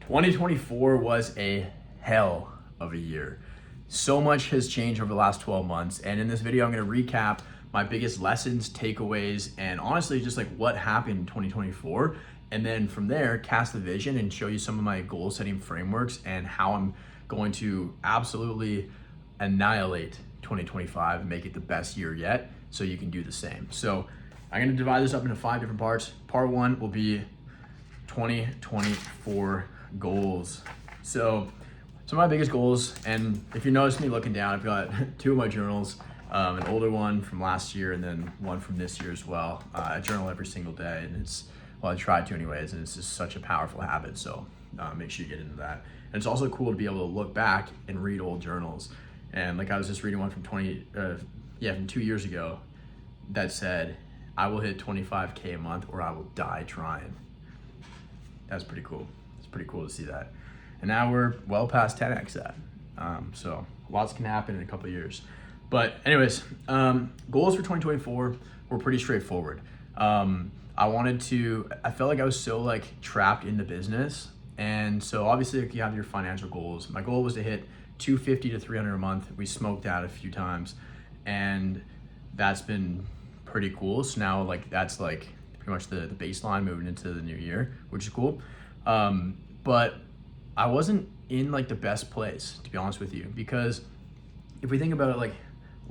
2024 was a hell of a year. So much has changed over the last 12 months. And in this video, I'm gonna recap my biggest lessons, takeaways, and honestly, just like what happened in 2024. And then from there, cast the vision and show you some of my goal setting frameworks and how I'm going to absolutely annihilate 2025 and make it the best year yet so you can do the same. So I'm gonna divide this up into 5 different parts. Part 1 will be 2024 goals. So some of my biggest goals, and if you notice me looking down, I've got 2 of my journals, an older one from last year and then one from this year as well. I journal every single day, and I try to anyways, and it's just such a powerful habit, so make sure you get into that. And it's also cool to be able to look back and read old journals. And like I was just reading one from 2 years ago that said, I will hit 25K a month or I will die trying. That's pretty cool. It's pretty cool to see that. And now we're well past 10x that. So lots can happen in a couple of years. But anyways, goals for 2024 were pretty straightforward. I felt like I was so like trapped in the business. And so obviously like, you have your financial goals. My goal was to hit 250 to 300 a month. We smoked that a few times and that's been pretty cool. So now like that's like pretty much the baseline moving into the new year, which is cool. But I wasn't in like the best place, to be honest with you, because if we think about it, like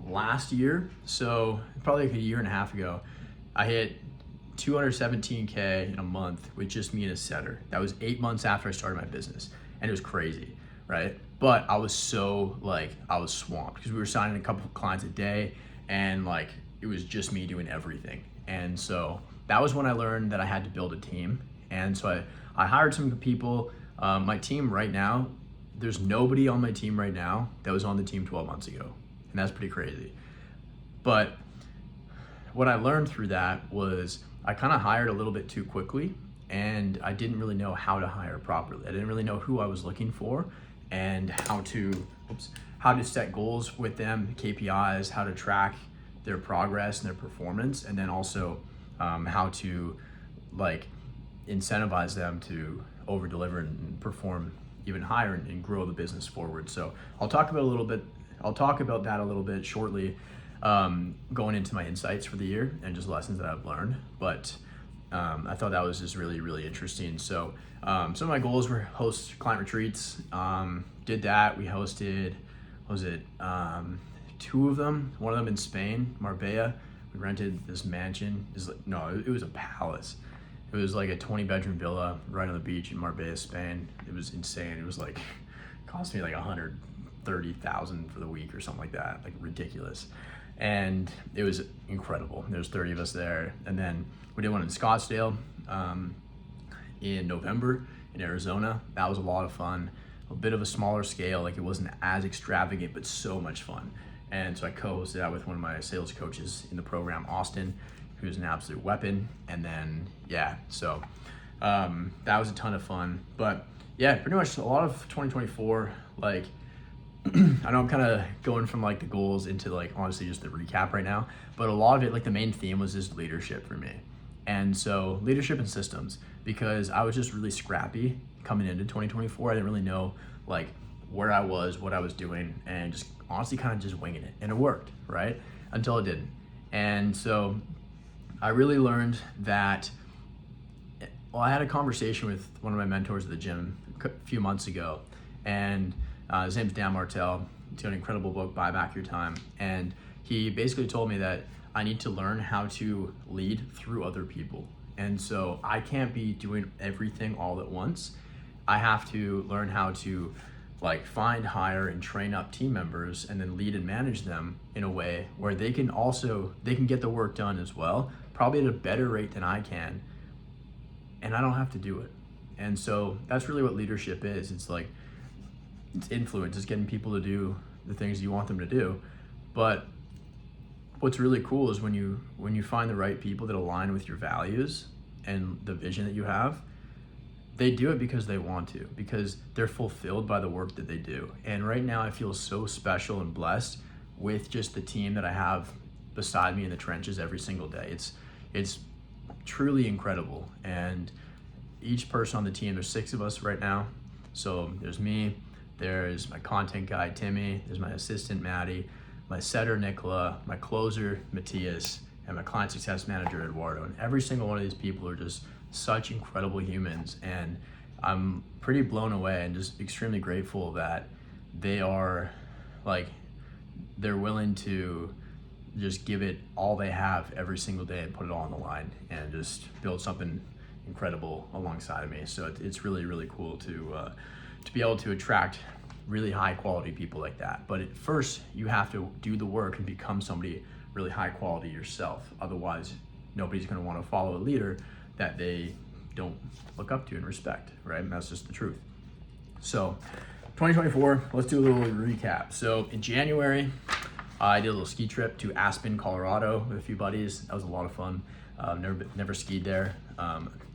last year, so probably like a year and a half ago, I hit 217K in a month with just me and a setter. That was 8 months after I started my business, and it was crazy, right? But I was I was swamped because we were signing a couple of clients a day, and like it was just me doing everything. And so that was when I learned that I had to build a team. And so I hired some people. My team right now, there's nobody on my team right now that was on the team 12 months ago. And that's pretty crazy. But what I learned through that was I kind of hired a little bit too quickly, and I didn't really know how to hire properly. I didn't really know who I was looking for and how to set goals with them, KPIs, how to track their progress and their performance, and then also how to like incentivize them to over deliver and perform even higher and grow the business forward. So I'll talk about that a little bit shortly, going into my insights for the year and just lessons that I've learned. But I thought that was just really, really interesting. So some of my goals were host client retreats. Did that. We hosted, 2 of them, one of them in Spain, Marbella. We rented this mansion. It was a palace. It was like a 20-bedroom villa right on the beach in Marbella, Spain. It was insane. It was like, cost me like 130,000 for the week or something like that, like ridiculous. And it was incredible. There's 30 of us there. And then we did one in Scottsdale in November in Arizona. That was a lot of fun. A bit of a smaller scale, like it wasn't as extravagant, but so much fun. And so I co-hosted that with one of my sales coaches in the program, Austin, who's an absolute weapon. And then, so that was a ton of fun. But yeah, pretty much a lot of 2024, like, I know I'm kind of going from like the goals into like, honestly, just the recap right now, but a lot of it, like the main theme was just leadership for me. And so leadership and systems, because I was just really scrappy coming into 2024. I didn't really know like where I was, what I was doing, and just honestly kind of just winging it. And it worked, right? Until it didn't. And so I really learned that, I had a conversation with one of my mentors at the gym a few months ago, and his name's Dan Martell. He's got an incredible book, Buy Back Your Time. And he basically told me that I need to learn how to lead through other people. And so I can't be doing everything all at once. I have to learn how to like find, hire, and train up team members and then lead and manage them in a way where they can get the work done as well, probably at a better rate than I can. And I don't have to do it. And so that's really what leadership is. It's like, it's influence. It's getting people to do the things you want them to do. But what's really cool is when you find the right people that align with your values and the vision that you have, they do it because they want to, because they're fulfilled by the work that they do. And right now I feel so special and blessed with just the team that I have beside me in the trenches every single day. It's truly incredible. And each person on the team, there's 6 of us right now, So there's me, there's my content guy, Timmy, there's my assistant, Maddie, my setter, Nicola, my closer, Matthias, and my client success manager, Eduardo. And every single one of these people are just such incredible humans. And I'm pretty blown away and just extremely grateful that they are like, they're willing to just give it all they have every single day and put it all on the line and just build something incredible alongside of me. So it's really, really cool to be able to attract really high quality people like that. But at first you have to do the work and become somebody really high quality yourself. Otherwise, nobody's going to want to follow a leader that they don't look up to and respect, right? And that's just the truth. So 2024, let's do a little recap. So in January, I did a little ski trip to Aspen, Colorado with a few buddies. That was a lot of fun. Never skied there.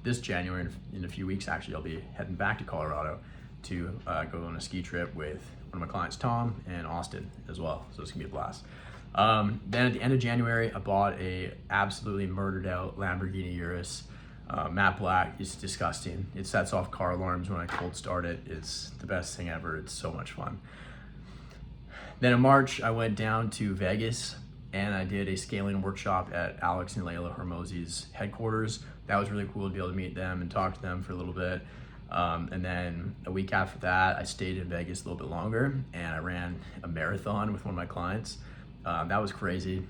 This January, in a few weeks actually, I'll be heading back to Colorado to go on a ski trip with one of my clients, Tom, and Austin as well. So it's gonna be a blast. Then at the end of January, I bought a absolutely murdered out Lamborghini Urus. Matte black. It's disgusting. It sets off car alarms when I cold start it. It's the best thing ever. It's so much fun. Then in March, I went down to Vegas and I did a scaling workshop at Alex and Layla Hormozi's headquarters. That was really cool to be able to meet them and talk to them for a little bit. And then a week after that, I stayed in Vegas a little bit longer and I ran a marathon with one of my clients. That was crazy.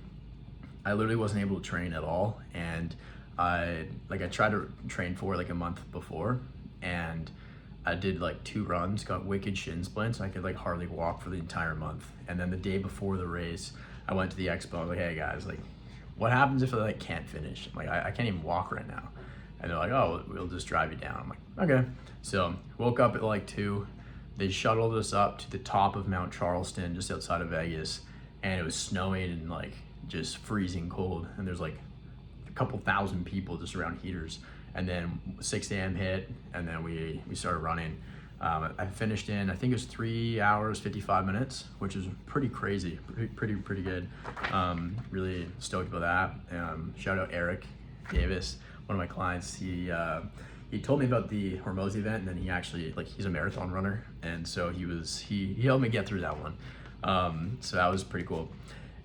I literally wasn't able to train at all. And I tried to train for like a month before and I did like 2 runs, got wicked shin splints. I could like hardly walk for the entire month. And then the day before the race, I went to the expo. I was like, hey guys, like what happens if I like can't finish? I'm like, I can't even walk right now. And they're like, oh, we'll just drive you down. I'm like, okay. So woke up at like 2. They shuttled us up to the top of Mount Charleston, just outside of Vegas. And it was snowing and like just freezing cold. And there's like a couple thousand people just around heaters. And then 6 a.m. hit, and then we started running. I finished in, I think it was 3 hours, 55 minutes, which is pretty crazy, pretty good. Really stoked about that. Shout out Eric Davis, one of my clients. He told me about the Hormozi event, and then he actually, like, he's a marathon runner, and so he helped me get through that one. So that was pretty cool.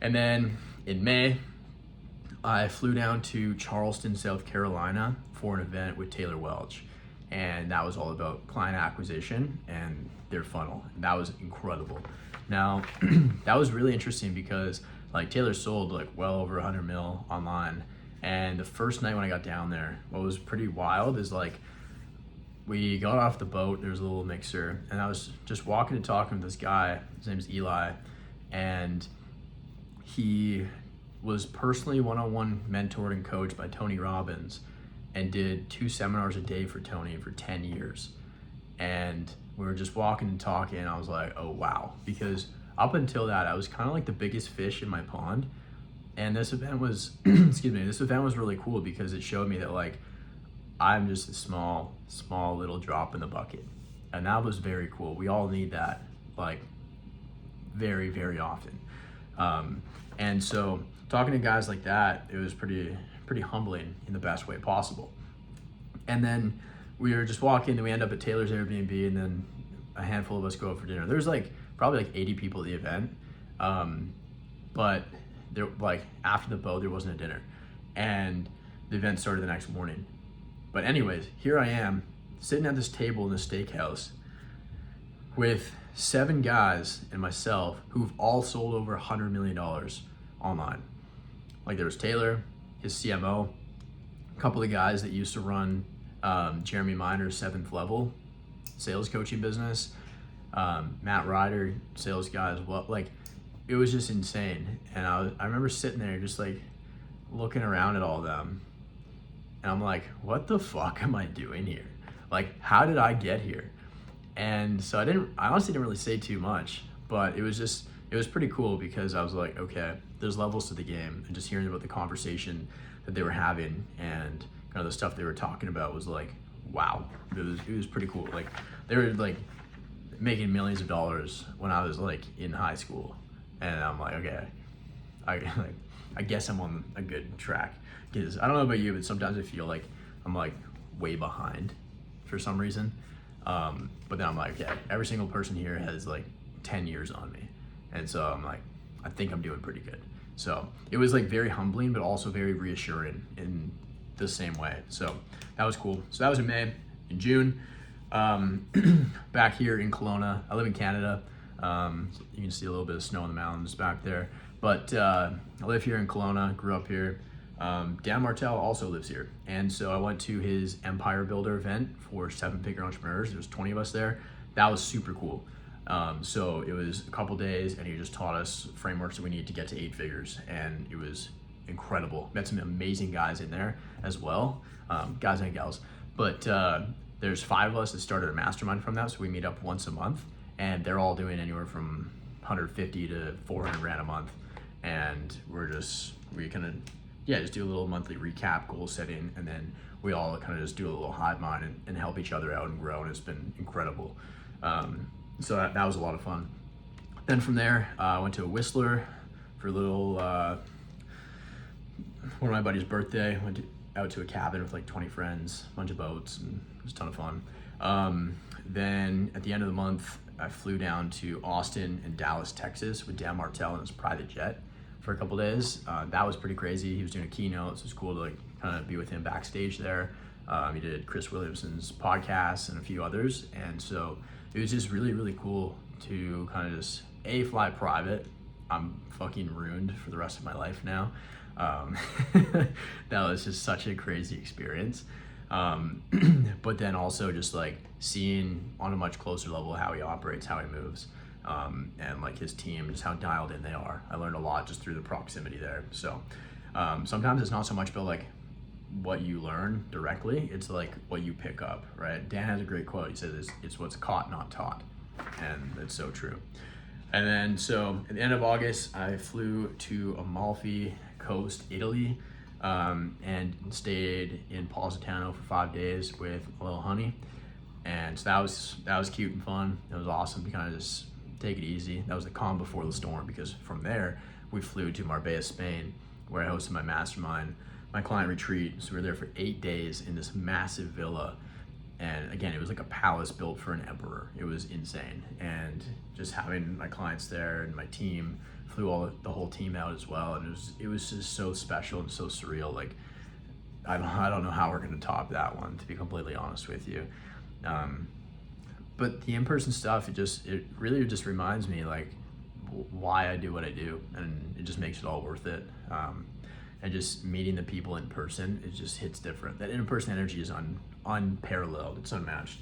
And then in May, I flew down to Charleston, South Carolina for an event with Taylor Welch. And that was all about client acquisition and their funnel. And that was incredible. Now, that was really interesting because like Taylor sold like well over 100 mil online. And the first night when I got down there, what was pretty wild is like, we got off the boat, there was a little mixer, and I was just walking and talking with this guy, his name is Eli, and he was personally one-on-one mentored and coached by Tony Robbins and did 2 seminars a day for Tony for 10 years. And we were just walking and talking and I was like, oh wow. Because up until that, I was kind of like the biggest fish in my pond. And this event was, this event was really cool because it showed me that like, I'm just a small little drop in the bucket. And that was very cool. We all need that like very, very often. And so talking to guys like that, it was pretty humbling in the best way possible. And then we were just walking and we end up at Taylor's Airbnb, and then a handful of us go out for dinner. There's like probably like 80 people at the event. But there, like after the boat, there wasn't a dinner and the event started the next morning. But anyways, here I am sitting at this table in a steakhouse with 7 guys and myself who've all sold over $100 million online. Like there was Taylor, his CMO, a couple of guys that used to run Jeremy Miner's 7th level sales coaching business, Matt Ryder, sales guy as well. Like it was just insane. And I remember sitting there just like looking around at all of them. And I'm like, what the fuck am I doing here? Like, how did I get here? And so I honestly didn't really say too much, but it was pretty cool because I was like, okay, there's levels to the game, and just hearing about the conversation that they were having and kind of the stuff they were talking about was like, wow, it was pretty cool. Like they were like making millions of dollars when I was like in high school. And I'm like, okay, I guess I'm on a good track. Because I don't know about you, but sometimes I feel like I'm like way behind for some reason. But then I'm like, yeah, every single person here has like 10 years on me. And so I'm like, I think I'm doing pretty good. So it was like very humbling, but also very reassuring in the same way. So that was cool. So that was in May. In June, back here in Kelowna, I live in Canada. You can see a little bit of snow in the mountains back there. But I live here in Kelowna, grew up here. Dan Martell also lives here. And so I went to his Empire Builder event for 7-figure entrepreneurs. There was 20 of us there. That was super cool. So it was a couple days and he just taught us frameworks that we need to get to 8 figures. And it was incredible. Met some amazing guys in there as well, guys and gals. But there's 5 of us that started a mastermind from that. So we meet up once a month and they're all doing anywhere from 150 to 400 grand a month. And we kind of, just do a little monthly recap, goal setting, and then we all kind of just do a little hive mind and help each other out and grow, and it's been incredible. So that was a lot of fun. Then from there, I went to a Whistler for a little, one of my buddy's birthday, out to a cabin with like 20 friends, a bunch of boats, and it was a ton of fun. Then at the end of the month, I flew down to Austin and Dallas, Texas with Dan Martell in his private jet for a couple days. That was pretty crazy. He was doing a keynote, so it was cool to like kind of be with him backstage there. He did Chris Williamson's podcast and a few others, and so it was just really, really cool to kind of just fly private. I'm fucking ruined for the rest of my life now. That was just such a crazy experience. But then also just like seeing on a much closer level how he operates, how he moves. And like his team, just how dialed in they are. I learned a lot just through the proximity there. So sometimes it's not so much about like what you learn directly, it's like what you pick up, right? Dan has a great quote. He says it's what's caught, not taught. And it's so true. And then so at the end of August, I flew to Amalfi Coast, Italy, and stayed in Positano for 5 days with a little honey. And so that was cute and fun. It was awesome to kind of just take it easy. That was the calm before the storm, because from there we flew to Marbella, Spain, where I hosted my mastermind, my client retreat. So we were there for 8 days in this massive villa. And again, it was like a palace built for an emperor. It was insane. And just having my clients there and my team, flew the whole team out as well. And it was just so special and so surreal. Like, I don't know how we're gonna top that one, to be completely honest with you. But the in-person stuff, it really just reminds me like why I do what I do, and it just makes it all worth it. And just meeting the people in person, it just hits different. That in-person energy is unparalleled, it's unmatched.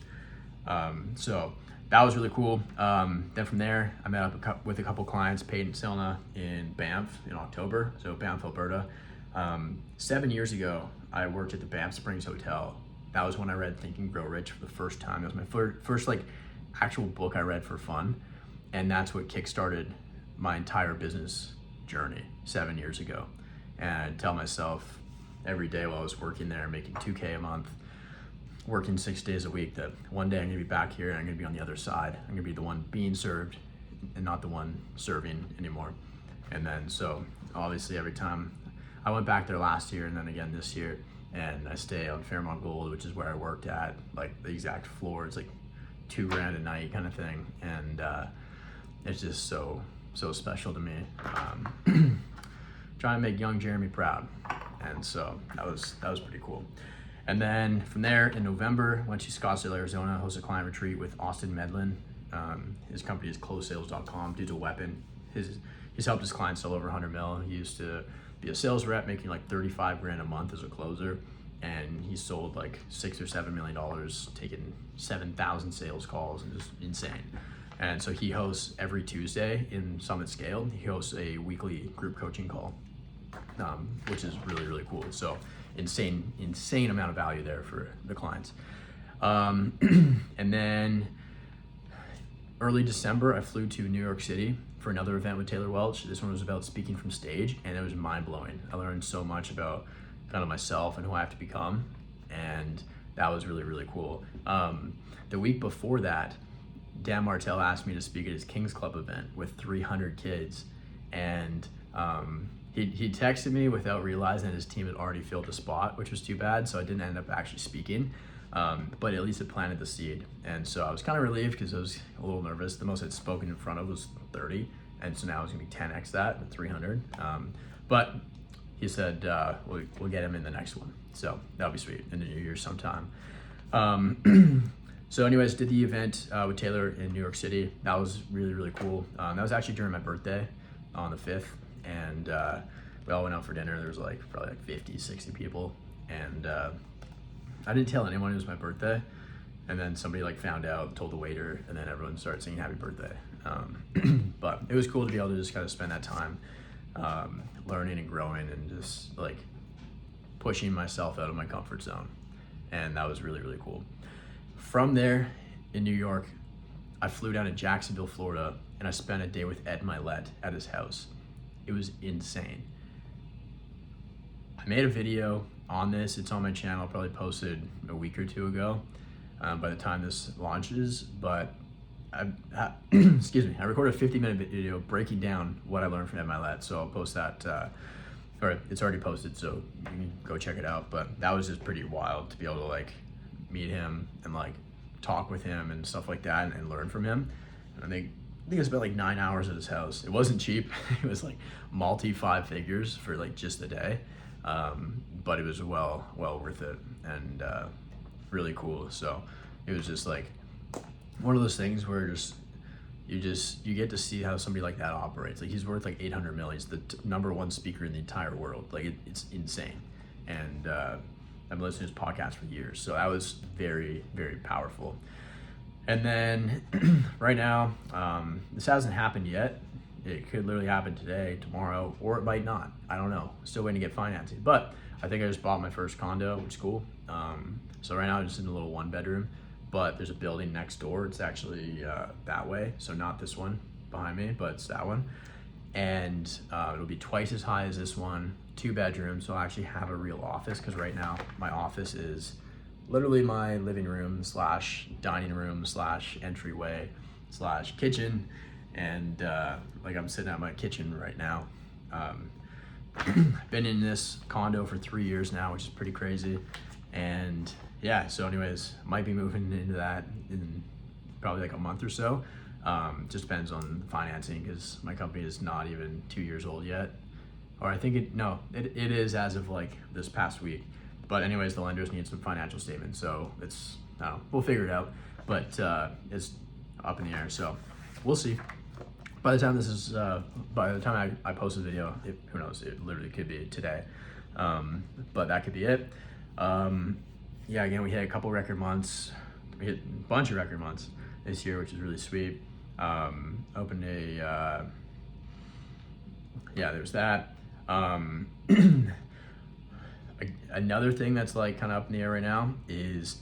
So that was really cool. Then from there, I met up with a couple clients, Peyton and Selna in Banff in October, so Banff, Alberta. 7 years ago, I worked at the Banff Springs Hotel. That was when I read Think and Grow Rich for the first time. That was my first like actual book I read for fun. And that's what kickstarted my entire business journey 7 years ago. And I'd tell myself every day while I was working there, making $2K a month, working 6 days a week, that one day I'm gonna be back here and I'm gonna be on the other side. I'm gonna be the one being served and not the one serving anymore. And then so obviously every time I went back there last year and then again this year, and I stay on Fairmont Gold, which is where I worked at, like the exact floor. It's like $2 grand a night kind of thing. And it's just so special to me. Trying to make young Jeremy proud. And so that was pretty cool. And then from there in November, went to Scottsdale, Arizona, hosted a client retreat with Austin Medlin. His company is closesales.com, dude's a weapon. He's helped his clients sell over 100 mil. He used to be a sales rep making like 35 grand a month as a closer. And he sold like $6 or $7 million, taking 7,000 sales calls, and just insane. And so he hosts every Tuesday in Summit Scale. He hosts a weekly group coaching call, which is really, really cool. So insane amount of value there for the clients. And then early December, I flew to New York City for another event with Taylor Welch. This one was about speaking from stage, and it was mind-blowing. I learned so much about kind of myself and who I have to become, and that was really, really cool. The week before that, Dan Martell asked me to speak at his Kings Club event with 300 kids, and he texted me without realizing that his team had already filled the spot, which was too bad, so I didn't end up actually speaking. but at least it planted the seed. And so I was kind of relieved because I was a little nervous. The most I'd spoken in front of was 30, and so now it's gonna be 10x that, 300. But he said we'll get him in the next one, so that'll be sweet in the new year sometime. So anyways, did the event with Taylor in New York City. That was really, really cool. That was actually during my birthday on the 5th, and we all went out for dinner. There was probably 50, 60 people, and I didn't tell anyone it was my birthday, and then somebody found out, told the waiter, and then everyone started singing happy birthday. But it was cool to be able to just kind of spend that time learning and growing and just pushing myself out of my comfort zone, and that was really, really cool. From there in New York, I flew down to Jacksonville, Florida, and I spent a day with Ed Milet at his house. It was insane. I made a video on this. It's on my channel, probably posted a week or two ago by the time this launches, but excuse me, I recorded a 50-minute video breaking down what I learned from Ed Milet, so I'll post that, or it's already posted, so you can go check it out. But that was just pretty wild to be able to meet him and talk with him and stuff like that and learn from him. And I think I spent 9 hours at his house. It wasn't cheap. It was multi 5 figures for just the day, but it was well worth it and really cool. So it was just one of those things where you get to see how somebody like that operates. He's worth 800 million. He's the number 1 speaker in the entire world. It's insane. And I've been listening to his podcast for years, so that was very, very powerful. And then right now, this hasn't happened yet. It could literally happen today, tomorrow, or it might not. I don't know. Still waiting to get financing. But I think I just bought my first condo, which is cool. So right now I'm just in a little 1-bedroom, but there's a building next door. It's actually that way, so not this one behind me, but it's that one. And it'll be twice as high as this one, 2 bedrooms, so I'll actually have a real office, because right now my office is literally my living room / dining room / entryway / kitchen, and I'm sitting at my kitchen right now. Been in this condo for 3 years now, which is pretty crazy. And yeah, so anyways, might be moving into that in probably a month or so. Just depends on financing, because my company is not even 2 years old yet. Or I think it is as of this past week. But anyways, the lenders need some financial statements, so it's, I don't know, we'll figure it out. But it's up in the air, so we'll see. By the time I post the video, who knows, it literally could be today. But that could be it. Yeah, again, we hit a couple record months. We hit a bunch of record months this year, which is really sweet. Opened there's that. Another thing that's kind of up in the air right now is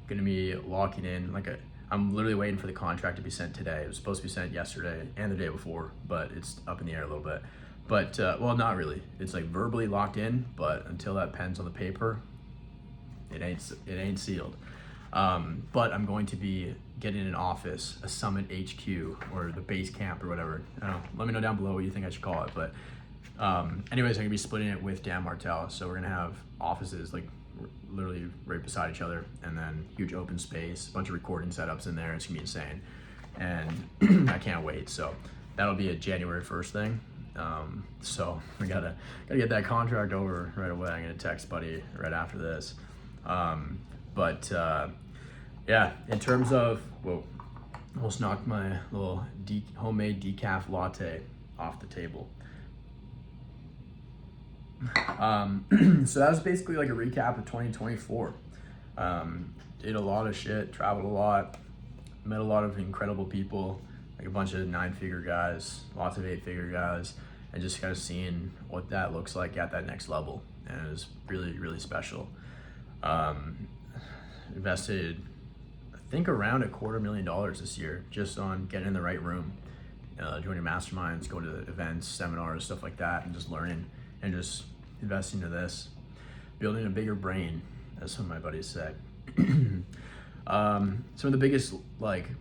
gonna be locking in I'm literally waiting for the contract to be sent today. It was supposed to be sent yesterday and the day before, but it's up in the air a little bit. But well, not really. It's verbally locked in, but until that pen's on the paper, it ain't sealed. But I'm going to be getting an office, a Summit HQ, or the base camp, or whatever. I don't know. Let me know down below what you think I should call it. But anyways, I'm gonna be splitting it with Dan Martell. So we're gonna have offices literally right beside each other, and then huge open space, a bunch of recording setups in there. It's gonna be insane, and I can't wait. So that'll be a January 1st thing. So we gotta get that contract over right away. I'm gonna text Buddy right after this. Yeah, in terms of, whoa, almost knocked my little homemade decaf latte off the table. So that was basically a recap of 2024. Did a lot of shit, traveled a lot, met a lot of incredible people, a bunch of 9-figure guys, lots of 8-figure guys, and just kind of seeing what that looks like at that next level. And it was really, really special. Invested, I think, around $250,000 this year just on getting in the right room, joining masterminds, going to events, seminars, stuff like that, and just learning and just investing into this, building a bigger brain, as some of my buddies say. Some of the biggest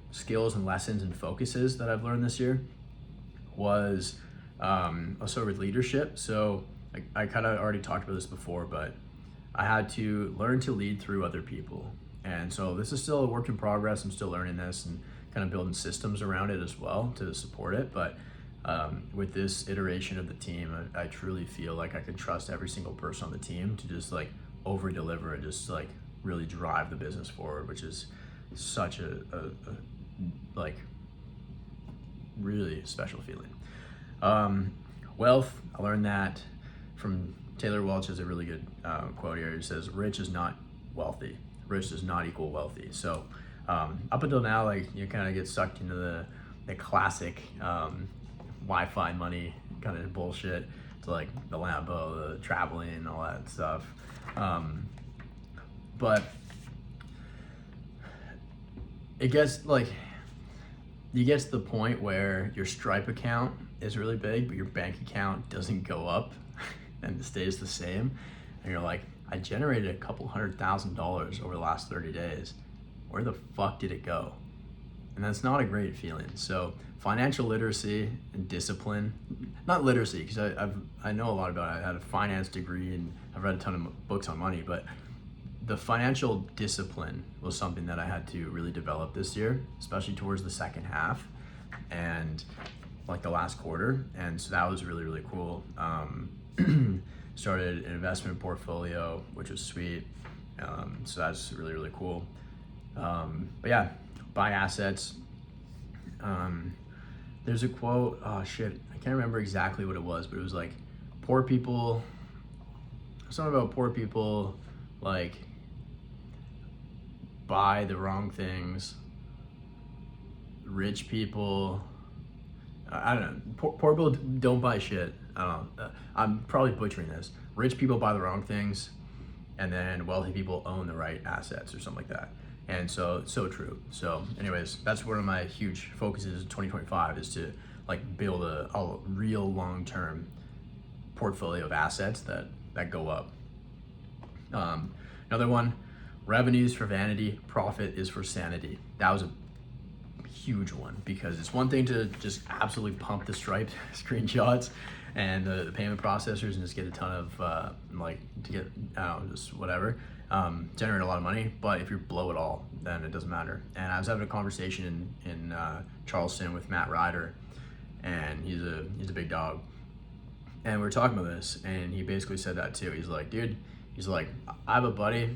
skills and lessons and focuses that I've learned this year was also with leadership. So I kind of already talked about this before, but I had to learn to lead through other people. And so this is still a work in progress. I'm still learning this and kind of building systems around it as well to support it. But with this iteration of the team, I truly feel like I can trust every single person on the team to just like over deliver and just like really drive the business forward, which is such a like really special feeling. Wealth, I learned that from Taylor Welch. Has a really good quote here. He says, rich is not wealthy. Rich does not equal wealthy. So up until now, like you kind of get sucked into the classic Wi-Fi money kind of bullshit, to like the Lambo, the traveling, and all that stuff. But it gets like, you get to the point where your Stripe account is really big, but your bank account doesn't go up and it stays the same. And you're like, I generated a couple $100,000 over the last 30 days. Where the fuck did it go? And that's not a great feeling. So financial literacy and discipline, not literacy, because I know a lot about it. I had a finance degree and I've read a ton of books on money, but the financial discipline was something that I had to really develop this year, especially towards the second half and like the last quarter. And so that was really, really cool. Started an investment portfolio, which was sweet. So that's really, really cool. But yeah, buy assets. There's a quote, oh shit, I can't remember exactly what it was, but it was like poor people, something about poor people, like buy the wrong things. Rich people, I don't know, poor people don't buy shit. I don't know, I'm probably butchering this. Rich people buy the wrong things, and then wealthy people own the right assets or something like that. And so true. So anyways, that's one of my huge focuses in 2025, is to like build a real long-term portfolio of assets that go up. Another one, revenues for vanity, profit is for sanity. That was a huge one, because it's one thing to just absolutely pump the Stripe screenshots and the payment processors and just get a ton of like to get, I don't know, just whatever, generate a lot of money. But if you blow it all, then it doesn't matter. And I was having a conversation in Charleston with Matt Ryder, and he's a big dog, and we were talking about this, and he basically said that too. He's like, dude, he's like, I have a buddy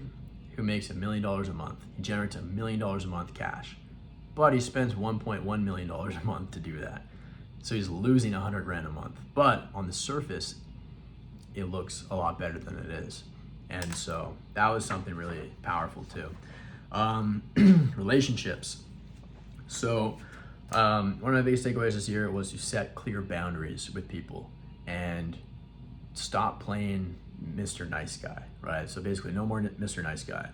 who makes $1 million a month. He generates $1 million a month cash, but he spends $1.1 million a month to do that. So he's losing 100 grand a month. But on the surface, it looks a lot better than it is. And so that was something really powerful too. Relationships. So one of my biggest takeaways this year was to set clear boundaries with people and stop playing Mr. Nice Guy, right? So basically no more Mr. Nice Guy.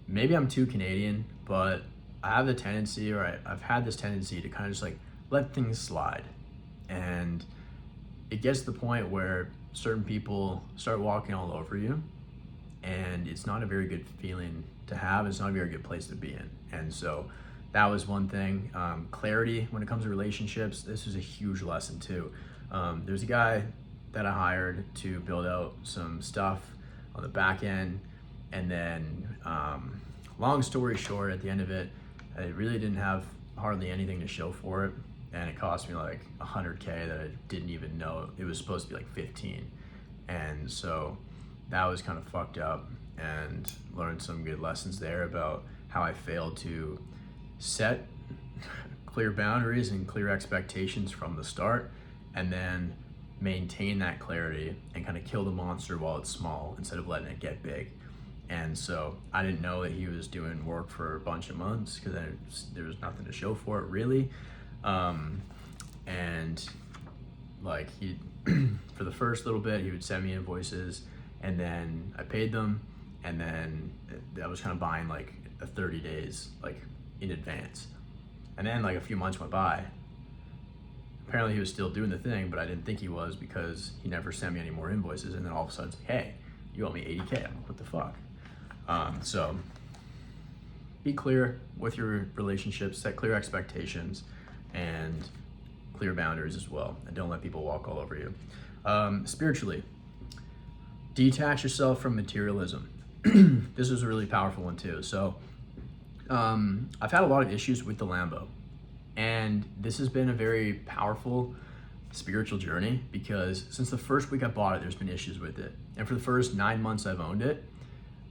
Maybe I'm too Canadian, but I have the tendency, or I've had this tendency to kind of just like let things slide. And it gets to the point where certain people start walking all over you, and it's not a very good feeling to have. It's not a very good place to be in. And so that was one thing. Clarity when it comes to relationships. This was a huge lesson too. There's a guy that I hired to build out some stuff on the back end, and then long story short, at the end of it, I really didn't have hardly anything to show for it, and it cost me like $100K that I didn't even know. It was supposed to be like 15, and so that was kind of fucked up, and learned some good lessons there about how I failed to set clear boundaries and clear expectations from the start, and then maintain that clarity and kind of kill the monster while it's small instead of letting it get big. And so I didn't know that he was doing work for a bunch of months, because there was nothing to show for it really. And like he, for the first little bit, he would send me invoices, and then I paid them, and then I was kind of buying like 30 days like in advance. And then like a few months went by. Apparently he was still doing the thing, but I didn't think he was, because he never sent me any more invoices. And then all of a sudden it's like, hey, you owe me 80K. I'm like, what the fuck? So be clear with your relationships, set clear expectations and clear boundaries as well. And don't let people walk all over you. Spiritually, detach yourself from materialism. this was a really powerful one too. So I've had a lot of issues with the Lambo, and this has been a very powerful spiritual journey, because since the first week I bought it, there's been issues with it. And for the first 9 months I've owned it,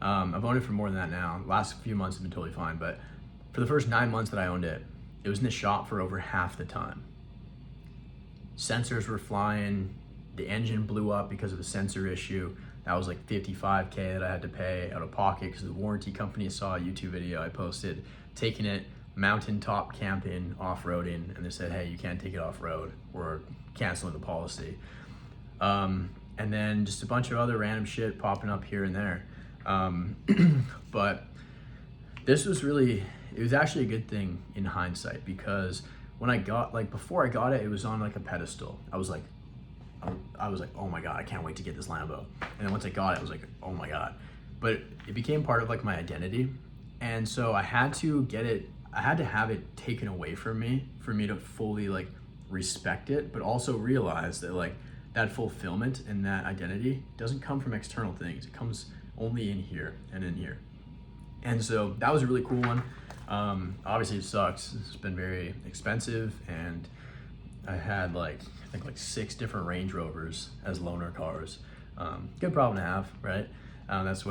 I've owned it for more than that now. The last few months have been totally fine, but for the first 9 months that I owned it, it was in the shop for over half the time. Sensors were flying, the engine blew up because of a sensor issue. That was like $55K that I had to pay out of pocket because the warranty company saw a YouTube video I posted taking it mountaintop camping, off-roading, and they said, hey, you can't take it off-road, we're canceling the policy. And then just a bunch of other random shit popping up here and there. But this was really, it was actually a good thing in hindsight, because when I got, like before I got it, it was on like a pedestal. I was like, oh my God, I can't wait to get this Lambo. And then once I got it, I was like, oh my God. But it became part of like my identity. And so I had to get it, I had to have it taken away from me for me to fully like respect it, but also realize that like that fulfillment and that identity doesn't come from external things. It comes only in here and in here. And so that was a really cool one. Obviously it sucks. It's been very expensive, and I had like, I think like 6 different Range Rovers as loaner cars. Good problem to have, right? That's the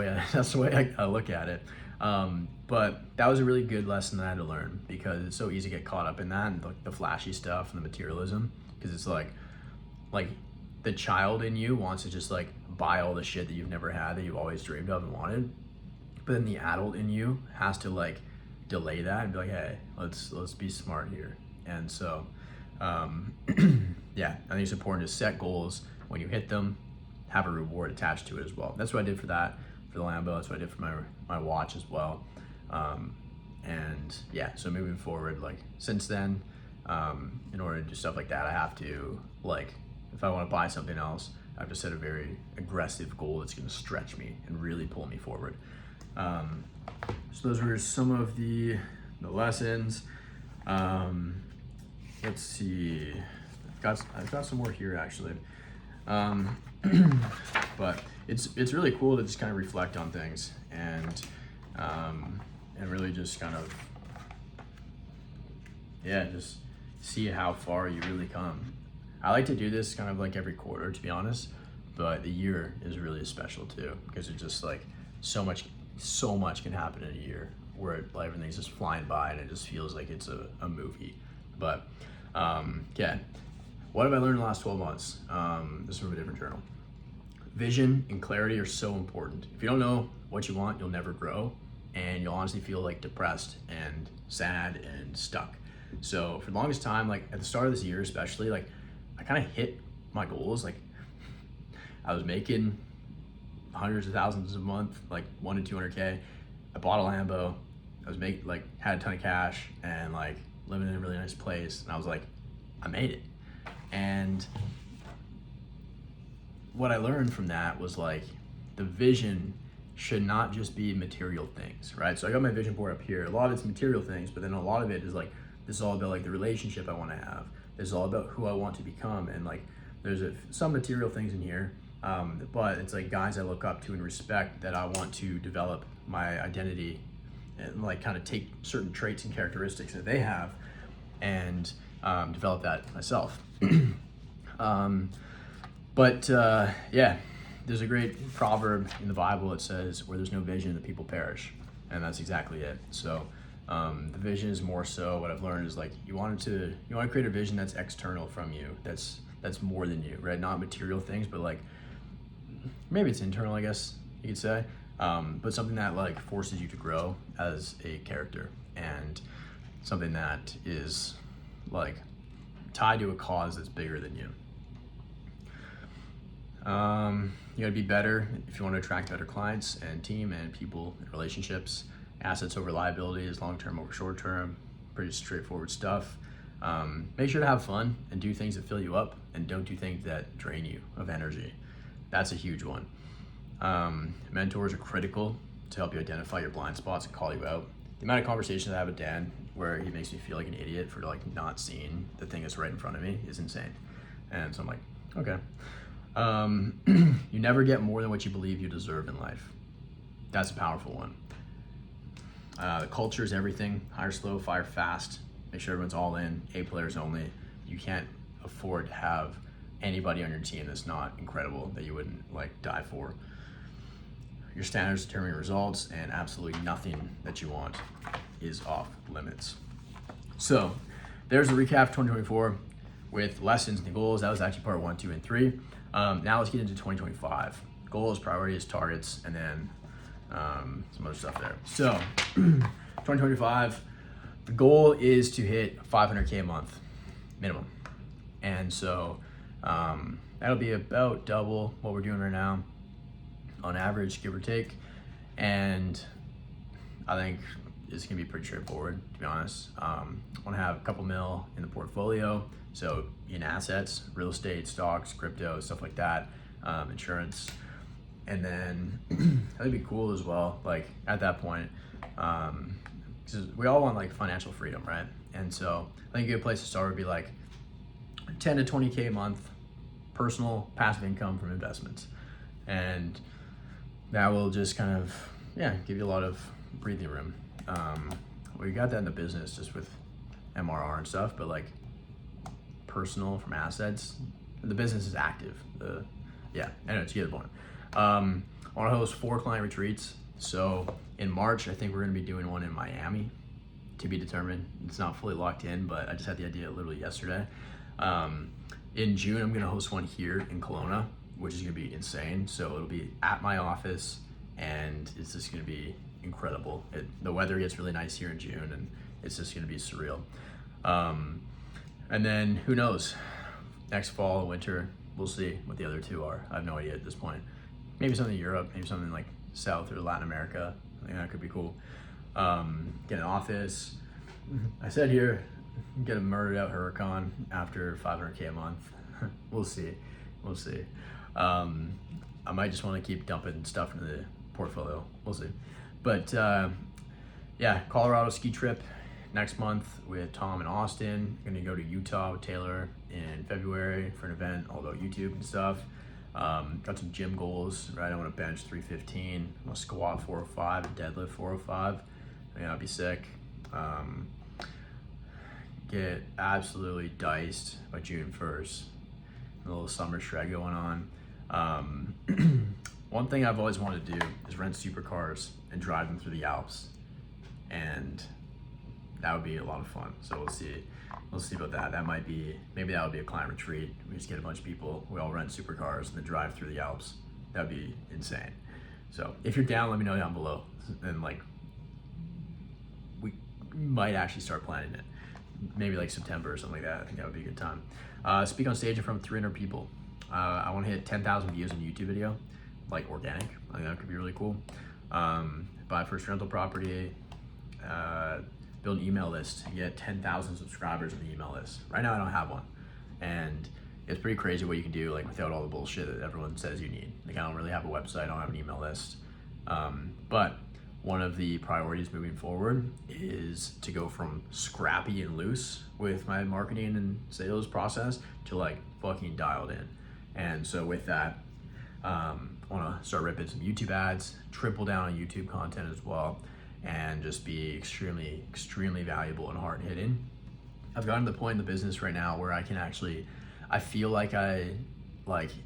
way I look at it. But that was a really good lesson that I had to learn, because it's so easy to get caught up in that and the flashy stuff and the materialism, because it's like the child in you wants to just like buy all the shit that you've never had, that you've always dreamed of and wanted. But then the adult in you has to like delay that and be like, hey, let's be smart here. And so yeah, I think it's important to set goals. When you hit them, have a reward attached to it as well. That's what I did for that, for the Lambo. That's what I did for my watch as well. And yeah, so moving forward, like since then, in order to do stuff like that, I have to, like, if I want to buy something else, I have to set a very aggressive goal that's going to stretch me and really pull me forward. So those were some of the lessons. Let's see, I've got some more here actually. But it's really cool to just kind of reflect on things and really just kind of, yeah, just see how far you really come. I like to do this kind of like every quarter, to be honest, but the year is really special too, because it's just like so much can happen in a year where like everything's just flying by and it just feels like it's a movie. But yeah, what have I learned in the last 12 months? This is from a different journal. Vision and clarity are so important. If you don't know what you want, you'll never grow, and you'll honestly feel like depressed and sad and stuck. So for the longest time, like at the start of this year especially, like I kind of hit my goals. Like I was making hundreds of thousands a month, like 1 to 200K. I bought a Lambo. I was had a ton of cash and like living in a really nice place. And I was like, I made it. And what I learned from that was like the vision should not just be material things, right? So I got my vision board up here. A lot of it's material things, but then a lot of it is like, this is all about like the relationship I want to have. This is all about who I want to become. And like, there's some material things in here, but it's like guys I look up to and respect that I want to develop my identity and like kind of take certain traits and characteristics that they have and develop that myself. Yeah, there's a great proverb in the Bible that says, where there's no vision, the people perish. And that's exactly it. So the vision is more so, what I've learned is like, you want to create a vision that's external from you, that's more than you, right? Not material things, but like, maybe it's internal, I guess you could say, but something that like forces you to grow as a character, and something that is like tied to a cause that's bigger than you. You gotta be better if you want to attract better clients and team and people and relationships. Assets over liabilities, long-term over short-term, pretty straightforward stuff. Make sure to have fun and do things that fill you up, and don't do things that drain you of energy. That's a huge one. Mentors are critical to help you identify your blind spots and call you out. The amount of conversations I have with Dan where he makes me feel like an idiot for like not seeing the thing that's right in front of me is insane. And so I'm like, okay. You never get more than what you believe you deserve in life. That's a powerful one. The culture is everything. Hire slow, fire fast. Make sure everyone's all in. A players only. You can't afford to have anybody on your team that's not incredible, that you wouldn't like die for. Your standards determine results, and absolutely nothing that you want is off limits. So there's a recap of 2024 with lessons and goals. That was actually part 1, 2, and 3. Now let's get into 2025. Goals, priorities, targets, and then some other stuff there. So 2025, the goal is to hit 500K a month minimum. And so that'll be about double what we're doing right now on average, give or take. And I think it's gonna be pretty straightforward, to be honest. I wanna have a couple mil in the portfolio. So in assets, real estate, stocks, crypto, stuff like that, insurance. And then that'd be cool as well. Like at that point, because we all want like financial freedom, right? And so I think a good place to start would be like 10 to 20K a month, personal passive income from investments. And that will just kind of, give you a lot of breathing room. We got that in the business just with MRR and stuff, but like personal from assets, the business is active. Anyway, to get the point. I want to host 4 client retreats. So in March, I think we're going to be doing one in Miami, to be determined. It's not fully locked in, but I just had the idea literally yesterday. In June, I'm going to host one here in Kelowna, which is going to be insane. So it'll be at my office, and it's just going to be incredible. The weather gets really nice here in June, and it's just going to be surreal. And then who knows, next fall, winter, we'll see what the other 2 are. I have no idea at this point. Maybe something in Europe, maybe something like South or Latin America. I think that could be cool. Get an office. I said here, get a murdered out Huracan after 500K a month. We'll see. I might just want to keep dumping stuff into the portfolio. We'll see. But Colorado ski trip next month with Tom and Austin. Gonna go to Utah with Taylor in February for an event all about YouTube and stuff. Got some gym goals, right? I want to bench 315, I want to squat 405, and deadlift 405. That'd be sick. Get absolutely diced by June 1st. A little summer shred going on. One thing I've always wanted to do is rent supercars and drive them through the Alps. And that would be a lot of fun. So we'll see about that. Maybe that would be a client retreat. We just get a bunch of people, we all rent supercars and then drive through the Alps. That'd be insane. So if you're down, let me know down below. And like, we might actually start planning it. Maybe like September or something like that. I think that would be a good time. Speak on stage in front of 300 people. I want to hit 10,000 views on a YouTube video, like organic. I think that could be really cool. Buy first rental property, build an email list, get 10,000 subscribers on the email list. Right now I don't have one. And it's pretty crazy what you can do like without all the bullshit that everyone says you need. Like I don't really have a website, I don't have an email list. But one of the priorities moving forward is to go from scrappy and loose with my marketing and sales process to like fucking dialed in. And so with that, I want to start ripping some YouTube ads, triple down on YouTube content as well, and just be extremely, extremely valuable and hard hitting. I've gotten to the point in the business right now where I can actually, I feel like I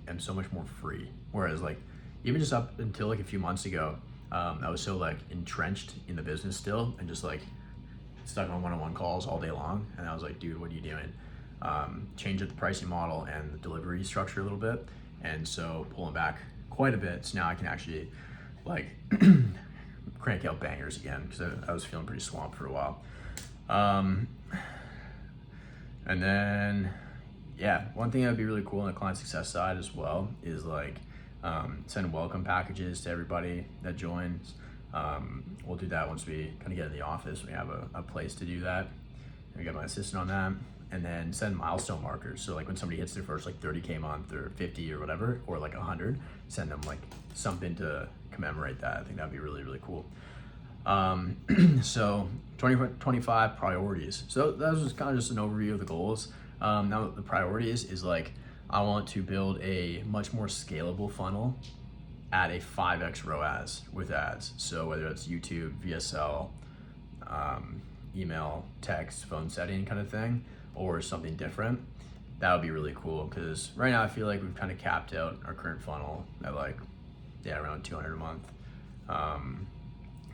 am so much more free. Whereas like, even just up until like a few months ago, I was so like entrenched in the business still and just like stuck on one-on-one calls all day long. And I was like, dude, what are you doing? Change up the pricing model and the delivery structure a little bit. And so pulling back quite a bit. So now I can actually like crank out bangers again because I was feeling pretty swamped for a while. And then, one thing that would be really cool on the client success side as well is like send welcome packages to everybody that joins. We'll do that once we kind of get in the office. We have a place to do that. We got my assistant on that. And then send milestone markers. So like when somebody hits their first like 30K month or 50 or whatever, or like 100, send them like something to commemorate that. I think that'd be really, really cool. So 2025 priorities. So that was kind of just an overview of the goals. Now the priorities is like, I want to build a much more scalable funnel at a 5x ROAS with ads. So whether it's YouTube, VSL, email, text, phone setting kind of thing, or something different, that would be really cool. Because right now I feel like we've kind of capped out our current funnel at like, around 200 a month.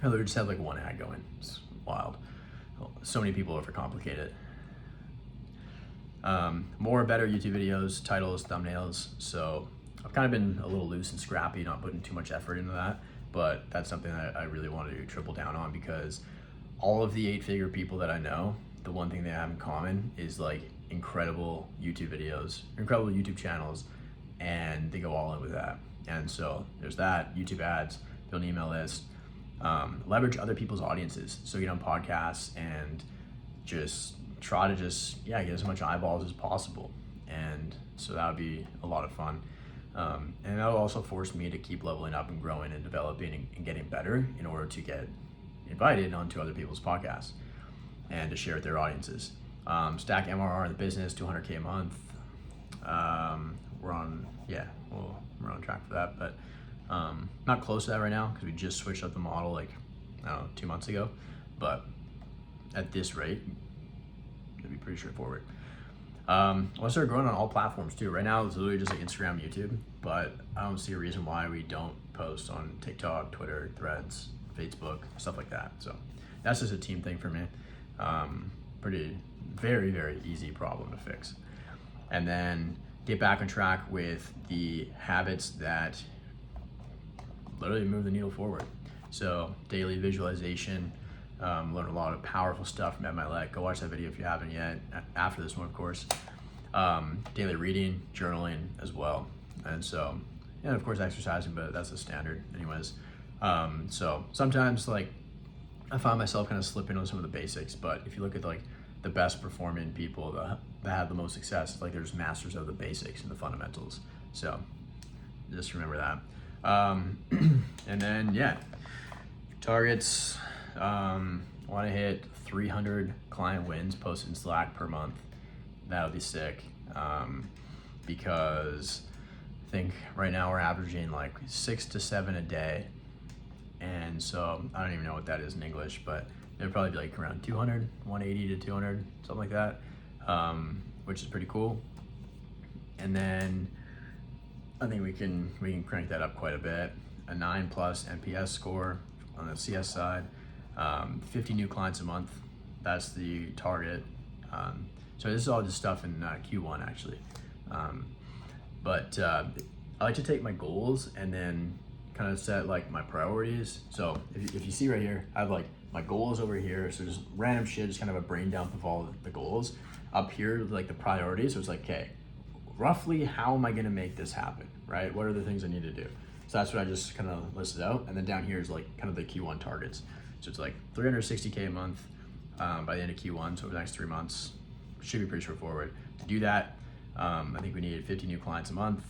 We just have like one ad going. It's wild. So many people overcomplicate it. More better YouTube videos, titles, thumbnails. So I've kind of been a little loose and scrappy, not putting too much effort into that, but that's something that I really want to triple down on, because all of the 8-figure people that I know, the one thing they have in common is like incredible YouTube videos, incredible YouTube channels, and they go all in with that. And so there's that, YouTube ads, build an email list, leverage other people's audiences. So get on podcasts and just try to get as much eyeballs as possible. And so that would be a lot of fun. And that'll also force me to keep leveling up and growing and developing and getting better in order to get invited onto other people's podcasts and to share with their audiences. Stack MRR in the business, 200K a month. We're on track for that, but not close to that right now because we just switched up the model like, 2 months ago. But at this rate, it'd be pretty straightforward. I want to start growing on all platforms too. Right now it's literally just like Instagram, YouTube, but I don't see a reason why we don't post on TikTok, Twitter, Threads, Facebook, stuff like that. So that's just a team thing for me. Very, very easy problem to fix. And then get back on track with the habits that literally move the needle forward. So daily visualization, learn a lot of powerful stuff from Ed Milet. Go watch that video if you haven't yet, after this one, of course. Daily reading, journaling as well. And so, and of course exercising, but that's a standard anyways. So sometimes like I find myself kind of slipping on some of the basics, but if you look at like the best performing people that have the most success, like there's masters of the basics and the fundamentals. So just remember that. And then targets, want to hit 300 client wins posted in Slack per month. That would be sick. Because I think right now we're averaging like 6 to 7 a day. And so I don't even know what that is in English, but it'd probably be like around 200, 180 to 200, something like that, which is pretty cool. And then I think we can crank that up quite a bit. A 9+ NPS score on the CS side, 50 new clients a month. That's the target. So this is all just stuff in Q1 actually. But I like to take my goals and then kind of set like my priorities. So if you see right here, I have like my goals over here. So just random shit, just kind of a brain dump of all the goals. Up here, like the priorities. So it's like, okay, roughly how am I gonna make this happen, right? What are the things I need to do? So that's what I just kind of listed out. And then down here is like kind of the Q1 targets. So it's like 360K a month by the end of Q1. So over the next 3 months, should be pretty straightforward. To do that, I think we needed 50 new clients a month.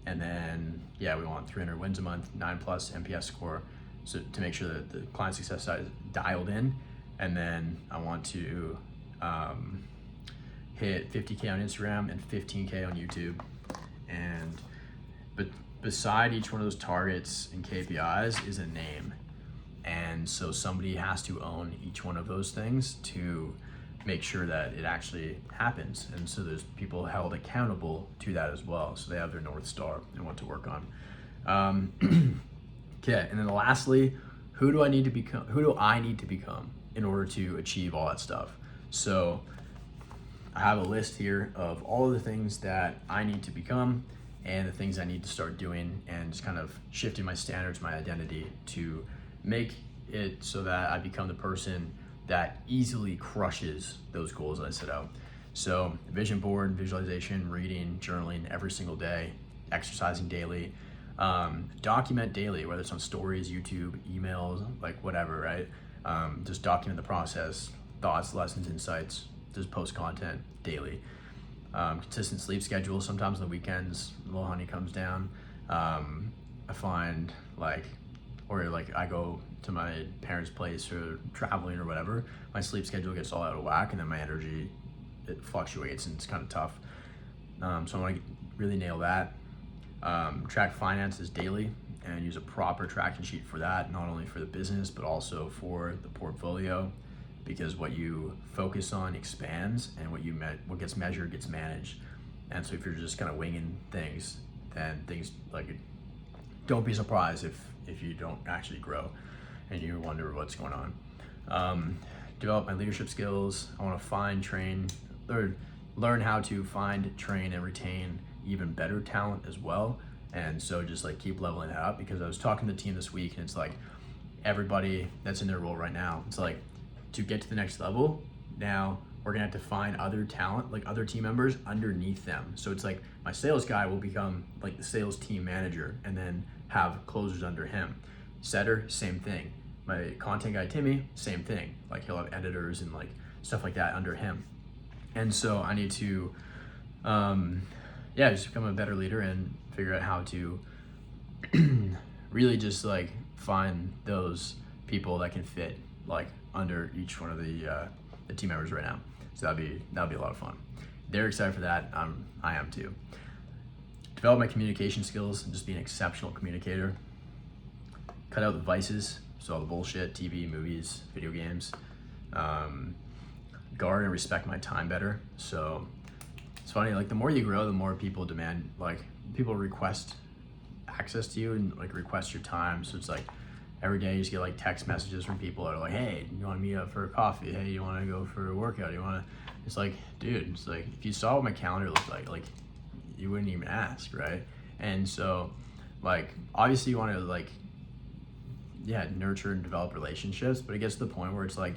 And then, we want 300 wins a month, 9+ NPS score. So to make sure that the client success side is dialed in. And then I want to hit 50K on Instagram and 15K on YouTube. But beside each one of those targets and KPIs is a name. And so somebody has to own each one of those things to make sure that it actually happens. And so there's people held accountable to that as well. So they have their North Star and what to work on. Okay, and then lastly, who do I need to become in order to achieve all that stuff? So I have a list here of all of the things that I need to become and the things I need to start doing, and just kind of shifting my standards, my identity to make it so that I become the person that easily crushes those goals that I set out. So vision board, visualization, reading, journaling every single day, exercising daily, document daily, whether it's on stories, YouTube, emails, like whatever, right? Just document the process, thoughts, lessons, insights, just post content daily. Consistent sleep schedule. Sometimes on the weekends, a little honey comes down. I find I go to my parents' place or traveling or whatever, my sleep schedule gets all out of whack, and then my energy, it fluctuates and it's kind of tough. So I want to really nail that. Track finances daily. and use a proper tracking sheet for that, not only for the business, but also for the portfolio, because what you focus on expands, and what gets measured gets managed. And so if you're just kind of winging things, then things like, don't be surprised if you don't actually grow and you wonder what's going on. Develop my leadership skills. I want to find, train, or learn how to find, train, and retain even better talent as well. And so just like keep leveling that up, because I was talking to the team this week, and it's like everybody that's in their role right now, it's like, to get to the next level, now we're gonna have to find other talent, like other team members underneath them. So it's like my sales guy will become like the sales team manager and then have closers under him. Setter, same thing. My content guy, Timmy, same thing. Like he'll have editors and like stuff like that under him. And so I need to, just become a better leader and figure out how to really just like find those people that can fit like under each one of the team members right now. So that'd be a lot of fun. They're excited for that. I am too. Develop my communication skills and just be an exceptional communicator. Cut out the vices, so all the bullshit, TV, movies, video games. Guard and respect my time better. So it's funny, like the more you grow, the more people demand, like people request access to you and like request your time. So it's like every day you just get like text messages from people that are like, hey, you want to meet up for a coffee? Hey, you want to go for a workout? You want to? It's like, dude, it's like if you saw what my calendar looked like you wouldn't even ask, right? And so like obviously you want to like nurture and develop relationships, but it gets to the point where it's like,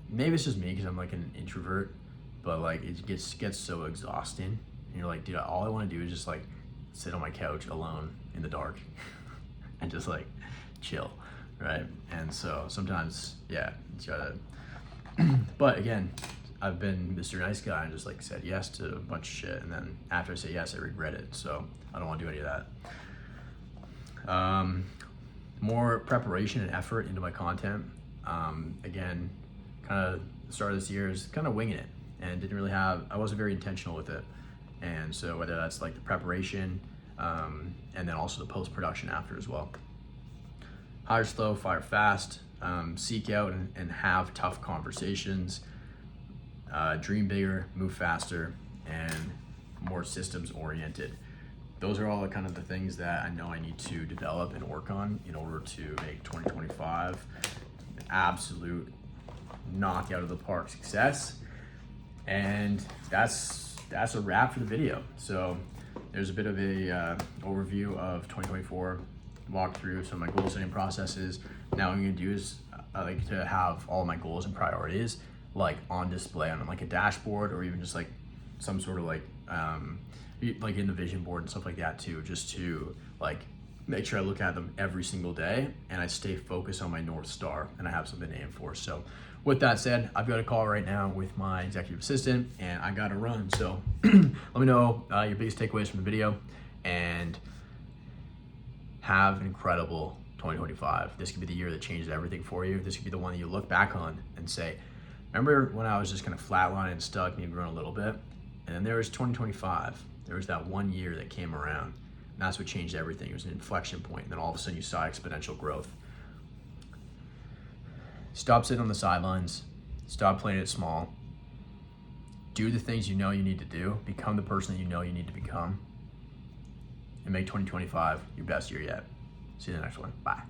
maybe it's just me because I'm like an introvert, but like it gets so exhausting, and you're like, dude, all I want to do is just like sit on my couch alone in the dark and just like chill, right? And so sometimes it's gotta but again, I've been Mr. Nice Guy and just like said yes to a bunch of shit, and then after I say yes I regret it, so I don't want to do any of that. More preparation and effort into my content. Again, kind of the start of this year is kind of winging it, and I wasn't very intentional with it. And so whether that's like the preparation and then also the post-production after as well. Hire slow, fire fast, seek out and have tough conversations, dream bigger, move faster, and more systems oriented. Those are all kind of the things that I know I need to develop and work on in order to make 2025 an absolute knock out of the park success. And that's a wrap for the video. So there's a bit of a overview of 2024, walk through some of my goal setting processes. Now what I'm gonna do is I like to have all my goals and priorities like on display on like a dashboard, or even just like some sort of like in the vision board and stuff like that too, just to like make sure I look at them every single day and I stay focused on my North Star and I have something to aim for. So with that said, I've got a call right now with my executive assistant and I gotta run. So let me know your biggest takeaways from the video, and have an incredible 2025. This could be the year that changes everything for you. This could be the one that you look back on and say, remember when I was just kind of flatline and stuck, maybe growing a little bit? And then there was 2025. There was that 1 year that came around, and that's what changed everything. It was an inflection point, and then all of a sudden you saw exponential growth. Stop sitting on the sidelines. Stop playing it small. Do the things you know you need to do. Become the person that you know you need to become. And make 2025 your best year yet. See you in the next one. Bye.